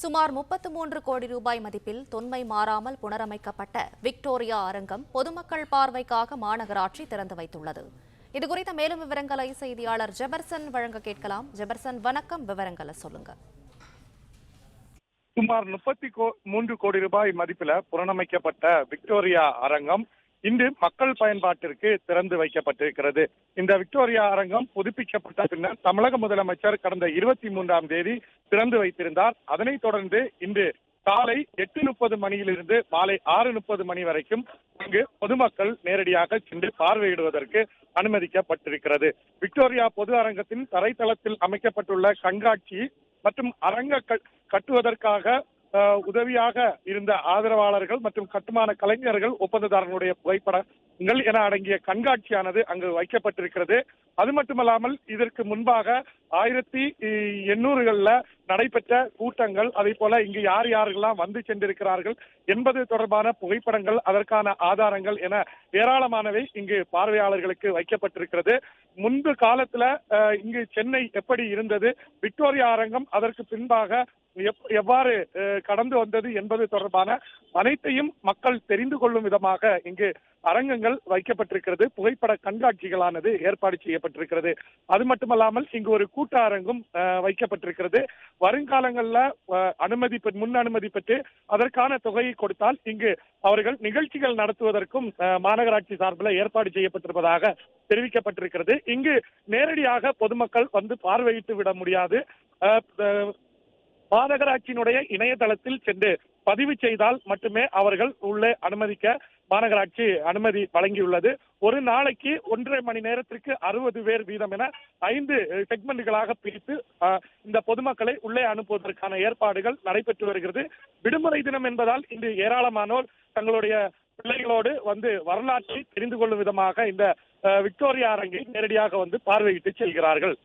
சுமார் 33 கோடி ரூபாய் மதிப்பில் தொன்மை மாறாமல் புனரமைக்கப்பட்ட விக்டோரியா அரங்கம் பொதுமக்கள் பார்வைக்காக மாநகராட்சி திறந்து வைத்துள்ளது. இதுகுறித்த மேலும் விவரங்களை செய்தியாளர் ஜெபர்சன் வழங்க கேட்கலாம். ஜெபர்சன், வணக்கம். விவரங்களை சொல்லுங்க. சுமார் 33 கோடி ரூபாய் மதிப்பில் புனரமைக்கப்பட்ட விக்டோரியா அரங்கம் இன்று மக்கள் பயன்பாட்டிற்கு திறந்து வைக்கப்பட்டிருக்கிறது. இந்த விக்டோரியா அரங்கம் புதுப்பிக்கப்பட்ட பின்னர் தமிழக முதலமைச்சர் கடந்த 23ஆம் தேதி திறந்து வைத்திருந்தார். அதனைத் தொடர்ந்து இன்று காலை 8:30 மணியிலிருந்து மாலை 6:30 மணி வரைக்கும் இங்கு பொதுமக்கள் நேரடியாக சென்று பார்வையிடுவதற்கு அனுமதிக்கப்பட்டிருக்கிறது. விக்டோரியா பொது அரங்கத்தின் தரைத்தளத்தில் அமைக்கப்பட்டுள்ள கண்காட்சி மற்றும் அரங்க கட்டுவதற்காக உதவியாக இருந்த ஆதரவாளர்கள் மற்றும் கட்டுமான கலைஞர்கள், ஒப்பந்ததாரர்களுடைய புகைப்படங்கள் என அடங்கிய கண்காட்சியானது அங்கு வைக்கப்பட்டிருக்கிறது. அது மட்டுமல்லாமல் இதற்கு முன்பாக 1800களில் நடைபெற்ற கூட்டங்கள், அதே போல இங்கு யார் யாரெல்லாம் வந்து சென்றிருக்கிறார்கள் என்பது தொடர்பான புகைப்படங்கள், அதற்கான ஆதாரங்கள் என ஏராளமானவை இங்கு பார்வையாளர்களுக்கு வைக்கப்பட்டிருக்கிறது. முன்பு காலத்துல இங்கு சென்னை எப்படி இருந்தது, விக்டோரியா அரங்கம் அதற்கு பின்பாக எவ்வாறு கடந்து வந்தது என்பது தொடர்பான அனைத்தையும் மக்கள் தெரிந்து கொள்ளும் விதமாக இங்கு அரங்கங்கள் வைக்கப்பட்டிருக்கிறது. புகைப்பட கண்காட்சிகளானது ஏற்பாடு செய்யப்பட்டிருக்கிறது. அது மட்டுமல்லாமல் இங்கு ஒரு கூட்ட அரங்கும் வைக்கப்பட்டிருக்கிறது. வருங்காலங்களில் முன் அனுமதி பெற்று அதற்கான தொகையை கொடுத்தால் இங்கு அவர்கள் நிகழ்ச்சிகள் நடத்துவதற்கும் மாநகராட்சி சார்பில் ஏற்பாடு செய்யப்பட்டிருப்பதாக தெரிவிக்கப்பட்டிருக்கிறது. இங்கு நேரடியாக பொதுமக்கள் வந்து பார்வையிட்டு விட முடியாது. மாநகராட்சியினுடைய இணையதளத்தில் சென்று பதிவு செய்தால் மட்டுமே அவர்கள் உள்ளே அனுமதிக்க மாநகராட்சி அனுமதி வழங்கியுள்ளது. ஒரு நாளைக்கு 1.5 மணி நேரத்திற்கு 60 பேர் வீதம் என 5 செக்மெண்ட்களாக பிரித்து இந்த பொதுமக்களை உள்ளே அனுப்புவதற்கான ஏற்பாடுகள் நடைபெற்று வருகிறது. விடுமுறை தினம் என்பதால் இன்று ஏராளமானோர் தங்களுடைய பிள்ளைகளோடு வந்து வரலாற்றை தெரிந்து கொள்ளும் விதமாக இந்த விக்டோரியா அரங்கை நேரடியாக வந்து பார்வையிட்டு செல்கிறார்கள்.